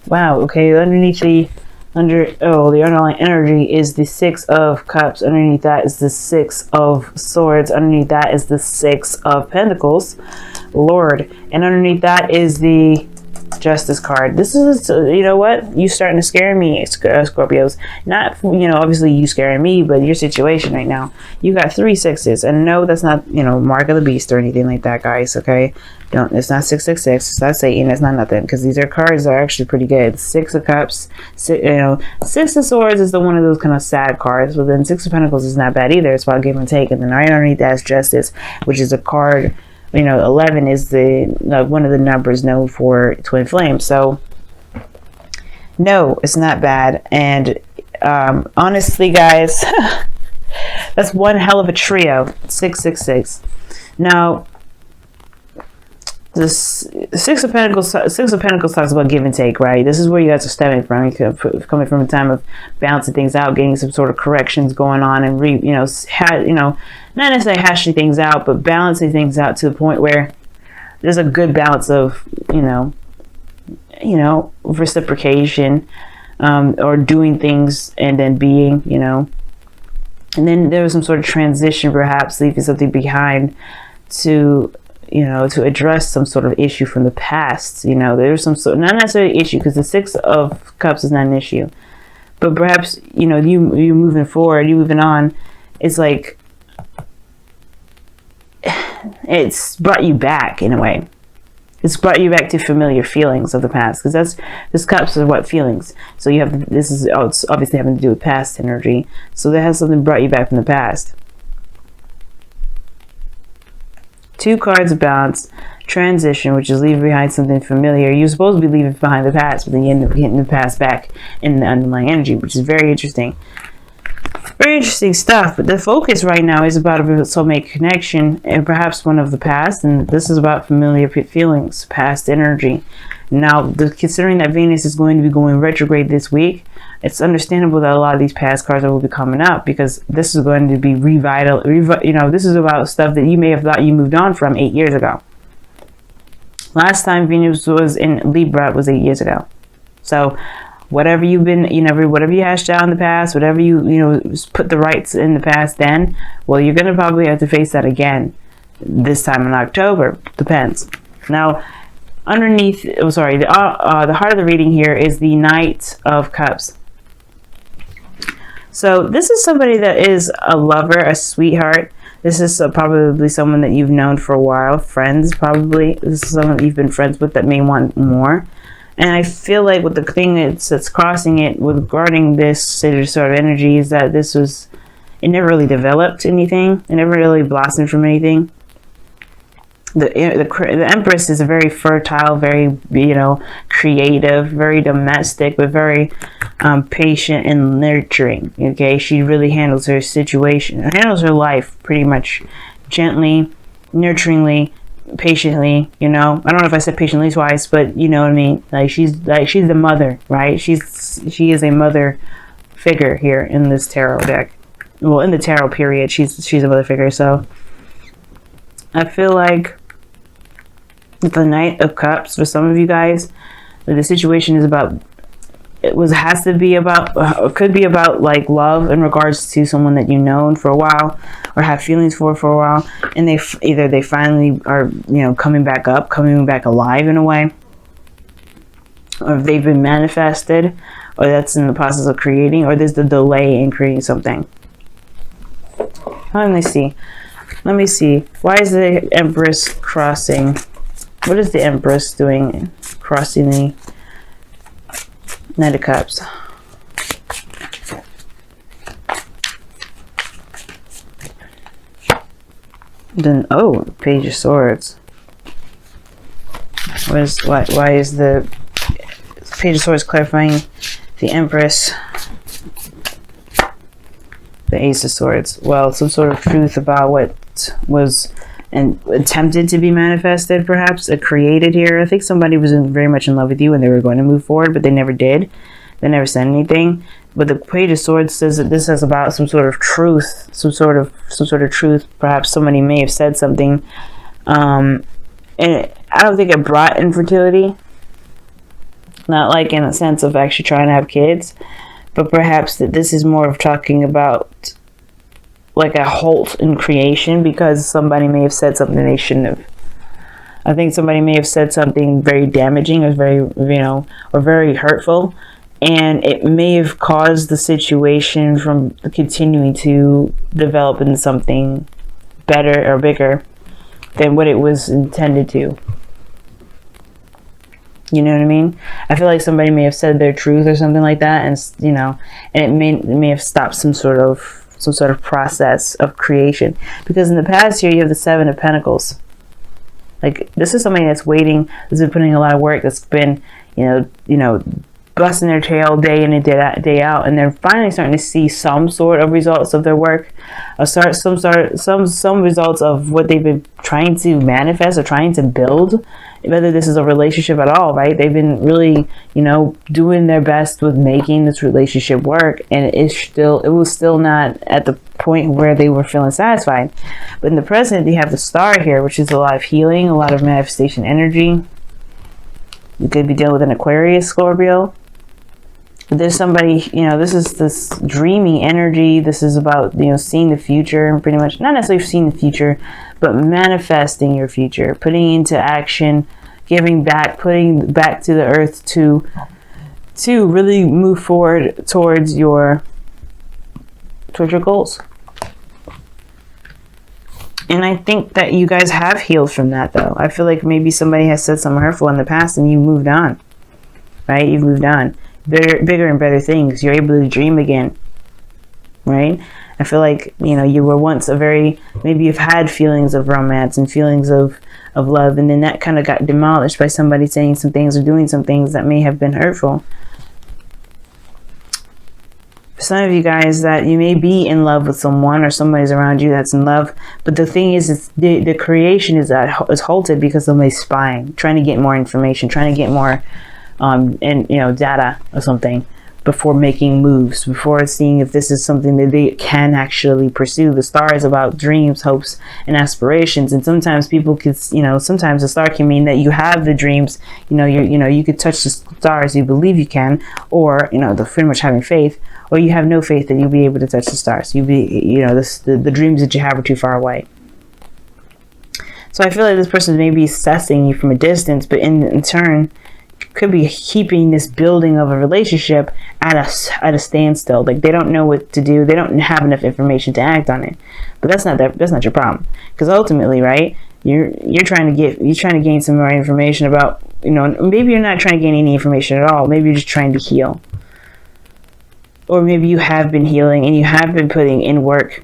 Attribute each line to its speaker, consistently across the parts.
Speaker 1: Wow. Okay. Underneath the the underlying energy is the Six of Cups. Underneath that is the Six of Swords. Underneath that is the Six of Pentacles, Lord, and underneath that is the Justice card. This is, you know what? You starting to scare me, Scorpios. Not, obviously you scaring me, but your situation right now. You got 3 sixes, and no, that's not, mark of the beast or anything like that, guys. Okay, don't. It's not 666. It's not Satan. It's not nothing, because these cards are actually pretty good. 6 of Cups. 6 of Swords is the one of those kind of sad cards, but then 6 of Pentacles is not bad either. It's about give and take, and then right underneath that is Justice, which is a card. 11 is the one of the numbers known for twin flames. So no, it's not bad. And honestly, guys, that's one hell of a trio. 666. Now, the Six of Pentacles talks about give and take, right? This is where you guys are stemming from. You're coming from a time of balancing things out, getting some sort of corrections going on, and not necessarily hashing things out, but balancing things out to the point where there's a good balance of reciprocation, or doing things and then being, and then there was some sort of transition, perhaps leaving something behind to address some sort of issue from the past. There's some sort, not necessarily issue, because the Six of Cups is not an issue, but perhaps, you moving forward, you moving on, it's like, it's brought you back in a way. It's brought you back to familiar feelings of the past, because this Cups are what feelings. So you have, it's obviously having to do with past energy. So that has something brought you back from the past. 2 cards of balance, transition, which is leaving behind something familiar. You're supposed to be leaving behind the past, but then you end up getting the past back in the underlying energy, which is very interesting. Very interesting stuff. But the focus right now is about a soulmate connection, and perhaps one of the past. And this is about familiar feelings, past energy. Now, considering that Venus is going to be going retrograde this week, it's understandable that a lot of these past cards will be coming up, because this is going to be this is about stuff that you may have thought you moved on from 8 years ago. Last time Venus was in Libra was 8 years ago. So whatever you've been, whatever you hashed out in the past, whatever you put the rights in the past then, well, you're going to probably have to face that again this time in October. Depends. Now, underneath, the heart of the reading here is the Knight of Cups. So this is somebody that is a lover, a sweetheart. This is probably someone that you've known for a while, friends probably. This is someone that you've been friends with that may want more. And I feel like with the thing that's crossing it regarding this sort of energy is that it never really developed anything. It never really blossomed from anything. The Empress is a very fertile, very, creative, very domestic, but very patient and nurturing. Okay, she really handles her situation, handles her life pretty much gently, nurturingly, patiently. I don't know if I said patiently twice, but you know what I mean. She's the mother, right? She is a mother figure here in this tarot deck. Well, in the tarot period, she's a mother figure. So I feel like the Knight of Cups, for some of you guys, the situation is about, could be about like love in regards to someone that you've known for a while or have feelings for a while, and they finally are coming back alive in a way, or if they've been manifested, or that's in the process of creating, or there's the delay in creating something. Let me see. Why is the Empress crossing? What is the Empress doing crossing the Knight of Cups? Then, Page of Swords. Why is the Page of Swords clarifying the Empress? The Ace of Swords. Well, some sort of truth about what was attempted to be manifested, perhaps, created here. I think somebody was very much in love with you and they were going to move forward, but they never did. They never said anything. But the Page of Swords says that this is about some sort of truth, some sort of truth. Perhaps somebody may have said something, and I don't think it brought infertility. Not like in a sense of actually trying to have kids, but perhaps that this is more of talking about like a halt in creation because somebody may have said something they shouldn't have. I think somebody may have said something very damaging or very, or very hurtful, and it may have caused the situation from continuing to develop into something better or bigger than what it was intended to. You know what I mean? I feel like somebody may have said their truth or something like that, and and it may have stopped some sort of process of creation. Because in the past here, you have the Seven of Pentacles. Like, this is somebody that's waiting, that's been putting a lot of work, that's been, busting their tail day in and day out, and they're finally starting to see some sort of results of their work, or some results of what they've been trying to manifest or trying to build. Whether this is a relationship at all, right? They've been really, doing their best with making this relationship work, and it was still not at the point where they were feeling satisfied. But in the present, you have the Star here, which is a lot of healing, a lot of manifestation energy. You could be dealing with an Aquarius, Scorpio. There's somebody, this is this dreamy energy. This is about, seeing the future, pretty much. Not necessarily seeing the future, but manifesting your future, putting into action, giving back, putting back to the earth to really move forward towards your goals. And I think that you guys have healed from that, though. I feel like maybe somebody has said something hurtful in the past and you moved on, right? You've moved on. Bigger and better things. You're able to dream again, right? I feel like, you were once maybe you've had feelings of romance and feelings of love, and then that kind of got demolished by somebody saying some things or doing some things that may have been hurtful. For some of you guys, that you may be in love with someone or somebody's around you that's in love, but the thing is the creation is halted because somebody's spying, trying to get more information, trying to get more data or something before making moves, before seeing if this is something that they can actually pursue. The Star is about dreams, hopes, and aspirations, and sometimes people could, sometimes the Star can mean that you have the dreams, you could touch the stars, you believe you can, or the pretty much having faith, or you have no faith that you'll be able to touch the stars. The dreams that you have are too far away. So I feel like this person may be assessing you from a distance, but in turn could be keeping this building of a relationship at a standstill. Like, they don't know what to do. They don't have enough information to act on it. But that's not your problem. Because ultimately, right, you're trying to gain some more information about, maybe you're not trying to gain any information at all. Maybe you're just trying to heal. Or maybe you have been healing and you have been putting in work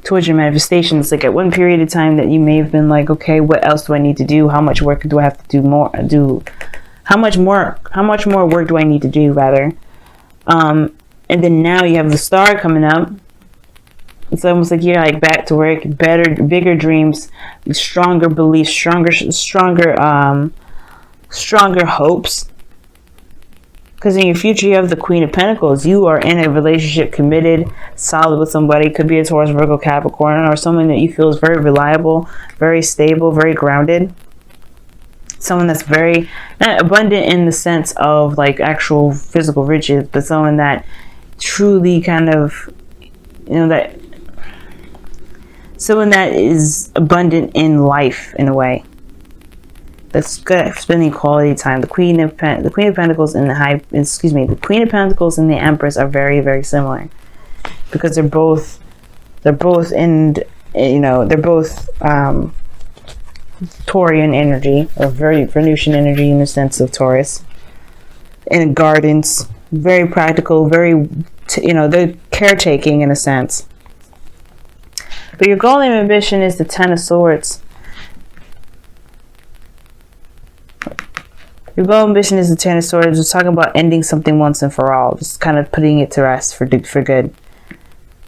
Speaker 1: towards your manifestations. Like, at one period of time that you may have been like, okay, what else do I need to do? How much work do I have to do? How much more work do I need to do, rather? And then now you have the Star coming up. It's almost like you're like back to work, bigger dreams, stronger beliefs, stronger hopes. Because in your future, you have the Queen of Pentacles. You are in a relationship, committed, solid with somebody. It could be a Taurus, Virgo, Capricorn, or someone that you feel is very reliable, very stable, very grounded. Someone that's very not abundant in the sense of like actual physical riches, but someone that truly kind of, someone that is abundant in life in a way. That's good at spending quality time. The Queen of Pentacles and the Queen of Pentacles and the Empress are very, very similar, because they're both Taurian energy, or very Venusian energy in the sense of Taurus, and gardens, very practical, very they're caretaking in a sense. But your goal and ambition is the Ten of Swords. Your goal and ambition is the Ten of Swords. We're talking about ending something once and for all. Just kind of putting it to rest for good.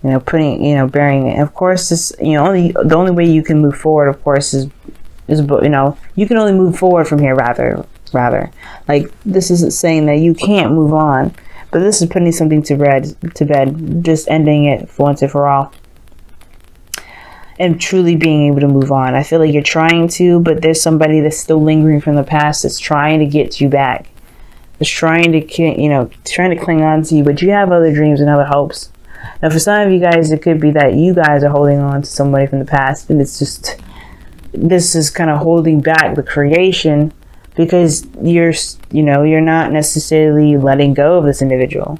Speaker 1: Burying it. And of course, the only way you can move forward, of course, is you can only move forward from here, rather. Like, this isn't saying that you can't move on, but this is putting something to bed, just ending it for once and for all. And truly being able to move on. I feel like you're trying to, but there's somebody that's still lingering from the past that's trying to get you back. is trying to, trying to cling on to you, but you have other dreams and other hopes. Now, for some of you guys, it could be that you guys are holding on to somebody from the past, and it's just, this is kind of holding back the creation because you're not necessarily letting go of this individual.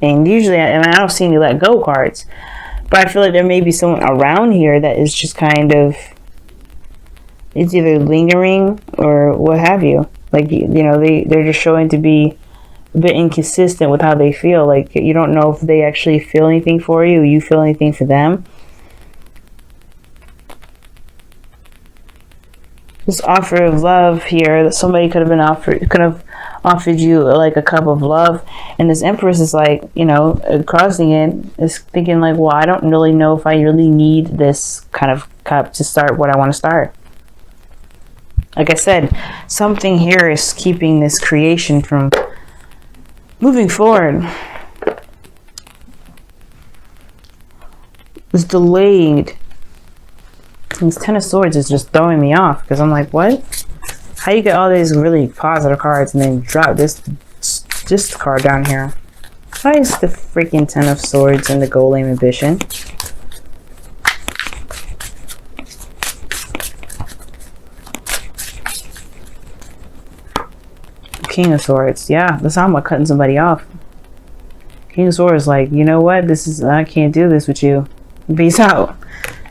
Speaker 1: And usually, and I don't see any let go cards, but I feel like there may be someone around here that is just kind of, it's either lingering or what have you. Like, they're just showing to be a bit inconsistent with how they feel. Like, you don't know if they actually feel anything for you, or you feel anything for them. This offer of love here that somebody could have offered you like a cup of love, and this Empress is like, crossing it, is thinking like, well, I don't really know if I really need this kind of cup to start what I want to start. Like I said, something here is keeping this creation from moving forward. It's delayed. This Ten of Swords is just throwing me off because I'm like, what? How you get all these really positive cards and then drop this card down here? Why is the freaking Ten of Swords and the Golem Ambition? King of Swords. Yeah, that's how I'm cutting somebody off. King of Swords, like, you know what? I can't do this with you. Peace out.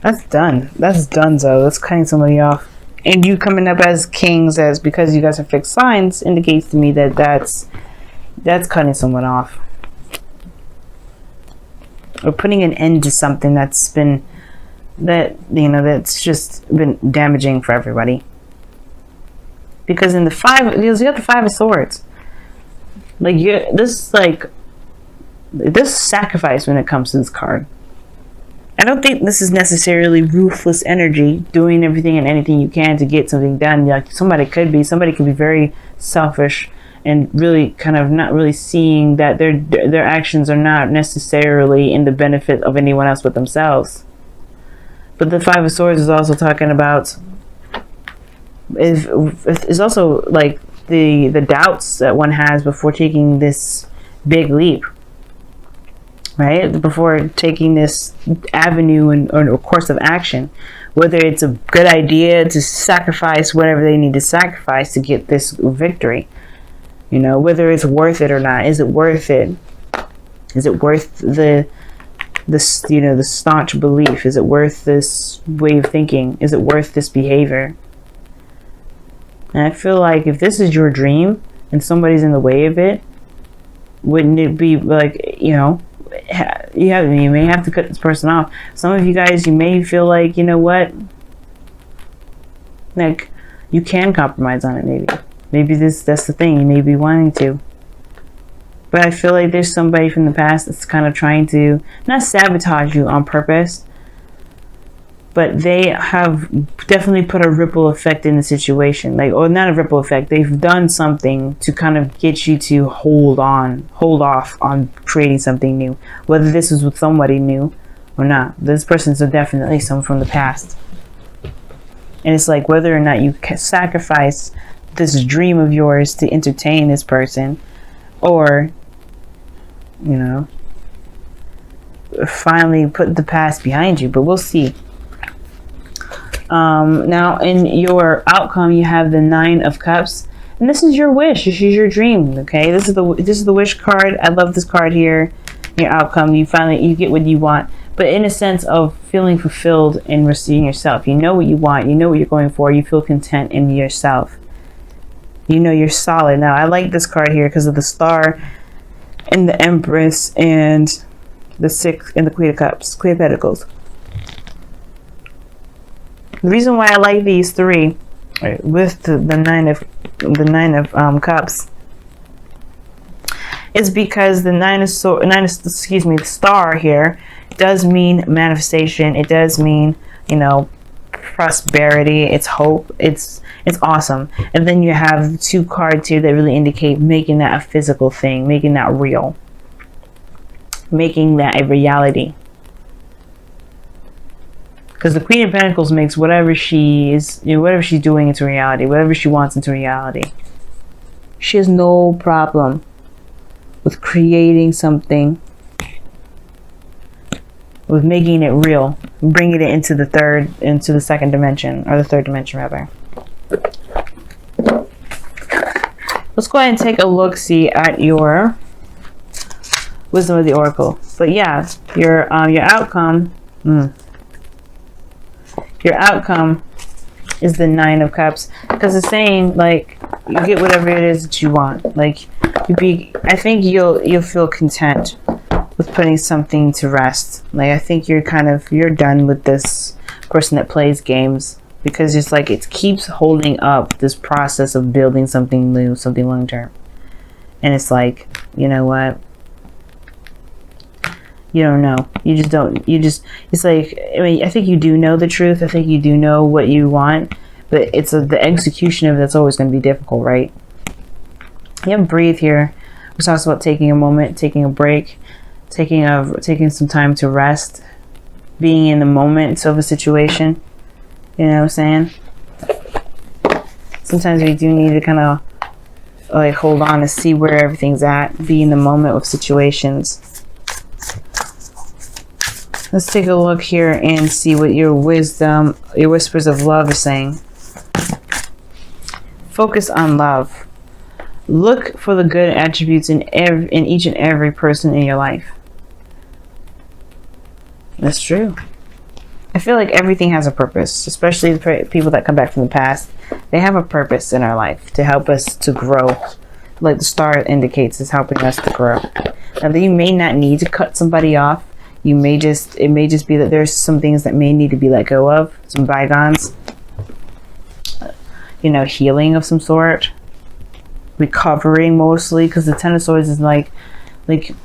Speaker 1: That's done. That's donezo. That's cutting somebody off. And you coming up as kings, as because you guys are fixed signs, indicates to me that that's cutting someone off. Or putting an end to something that's been, that's just been damaging for everybody. Because in the you got the Five of Swords. Like, this sacrifice when it comes to this card. I don't think this is necessarily ruthless energy, doing everything and anything you can to get something done. Like, somebody could be very selfish and really kind of not really seeing that their actions are not necessarily in the benefit of anyone else but themselves. But the Five of Swords is also talking about, is also like the doubts that one has before taking this big leap. Right? Before taking this avenue or course of action, whether it's a good idea to sacrifice whatever they need to sacrifice to get this victory, whether it's worth it or not. Is it worth it? Is it worth the staunch belief? Is it worth this way of thinking? Is it worth this behavior? And I feel like if this is your dream and somebody's in the way of it, wouldn't it be like, you may have to cut this person off. Some of you guys, you may feel like, you know what, like, you can compromise on it. Maybe that's the thing, you may be wanting to, but I feel like there's somebody from the past that's kind of trying to not sabotage you on purpose, but they have definitely put a ripple effect in the situation. Like, or not a ripple effect, they've done something to kind of get you to hold off on creating something new. Whether this is with somebody new or not. This person's definitely someone from the past. And it's like, whether or not you can sacrifice this dream of yours to entertain this person, or, finally put the past behind you. But we'll see. Now in your outcome, you have the Nine of Cups, and this is your wish. This is your dream. Okay, this is the wish card. I love this card here. Your outcome, you get what you want, but in a sense of feeling fulfilled and receiving yourself. You know what you want. You know what you're going for. You feel content in yourself. You're solid. Now I like this card here because of the Star and the Empress and the Six and the Queen of Cups, Queen of Pentacles. The reason why I like these three, right, with the nine of Cups, is because the Star here does mean manifestation. It does mean, prosperity. It's hope. It's awesome. And then you have two cards here that really indicate making that a physical thing, making that real, making that a reality. Because the Queen of Pentacles makes whatever she's doing into reality, whatever she wants into reality. She has no problem with creating something, with making it real, bringing it into the second dimension, or the third dimension rather. Let's go ahead and take a look-see at your wisdom of the oracle. But yeah, your outcome. Your outcome is the 9 of Cups, because it's saying like you get whatever it is that you want. Like I think you'll feel content with putting something to rest. Like I think you're done with this person that plays games, because it's like it keeps holding up this process of building something new, something long term. And it's like, you know what? You don't know. It's like, I mean, I think you do know the truth. I think you do know what you want, but it's the execution of it that's always going to be difficult, right? You have breathe here, which talks about taking a moment, taking a break, taking some time to rest, being in the moment of a situation. You know what I'm saying? Sometimes we do need to kind of like hold on to see where everything's at, be in the moment of situations. Let's take a look here and see what your wisdom, your whispers of love is saying. Focus on love. Look for the good attributes in each and every person in your life. That's true. I feel like everything has a purpose, especially the people that come back from the past. They have a purpose in our life to help us to grow. Like the star indicates, is helping us to grow. Now, you may not need to cut somebody off. It may just be that there's some things that may need to be let go of, some bygones. You know, healing of some sort, recovering mostly, because the Ten of Swords is like the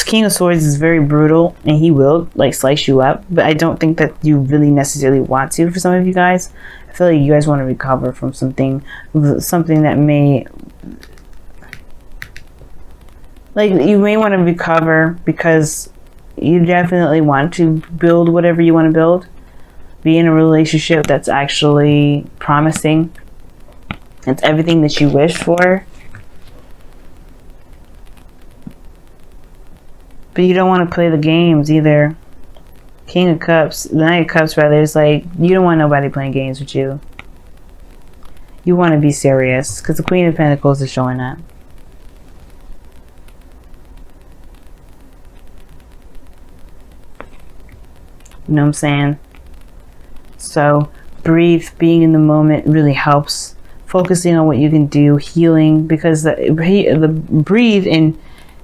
Speaker 1: King of Swords is very brutal, and he will like slice you up. But I don't think that you really necessarily want to. For some of you guys, I feel like you guys want to recover from something that may, like, you may want to recover because you definitely want to build whatever you want to build. Be in a relationship that's actually promising. It's everything that you wish for. But you don't want to play the games either. King of Cups, the Knight of Cups rather, is like, you don't want nobody playing games with you. You want to be serious, because the Queen of Pentacles is showing that. You know what I'm saying? So breathe, being in the moment really helps. Focusing on what you can do, healing, because the breathe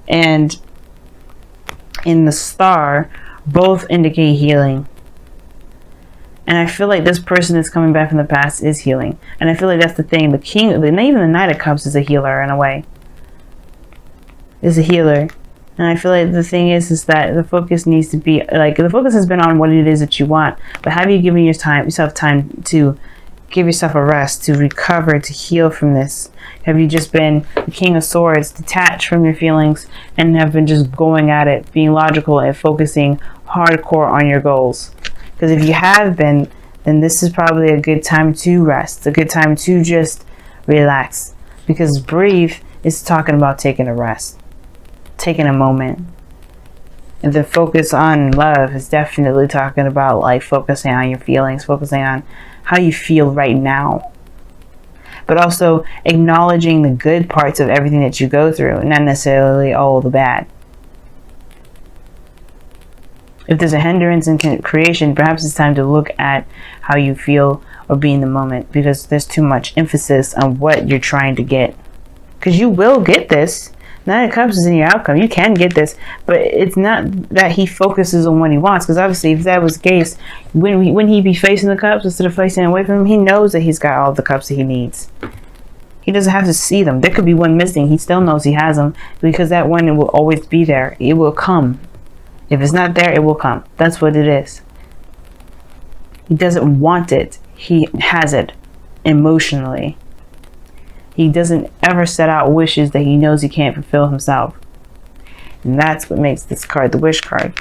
Speaker 1: and in the star both indicate healing. And I feel like this person that's coming back from the past is healing. And I feel like that's the thing. Even the Knight of Cups is a healer in a way. Is a healer. And I feel like the thing is that the focus needs to be, like, the focus has been on what it is that you want. But have you given yourself time to give yourself a rest, to recover, to heal from this? Have you just been the King of Swords, detached from your feelings, and have been just going at it, being logical and focusing hardcore on your goals? Because if you have been, then this is probably a good time to rest, a good time to just relax. Because breathe is talking about taking a rest, taking a moment. And the focus on love is definitely talking about like focusing on your feelings, focusing on how you feel right now. But also acknowledging the good parts of everything that you go through, not necessarily all the bad. If there's a hindrance in creation, perhaps it's time to look at how you feel or be in the moment, because there's too much emphasis on what you're trying to get. Because you will get this. Nine of Cups is in your outcome. You can get this, but it's not that he focuses on what he wants. Because obviously, if that was the case, when he be facing the cups instead of facing away from him, he knows that he's got all the cups that he needs. He doesn't have to see them. There could be one missing. He still knows he has them, because that one will always be there. It will come. If it's not there, it will come. That's what it is. He doesn't want it. He has it emotionally. He doesn't ever set out wishes that he knows he can't fulfill himself. And that's what makes this card the wish card.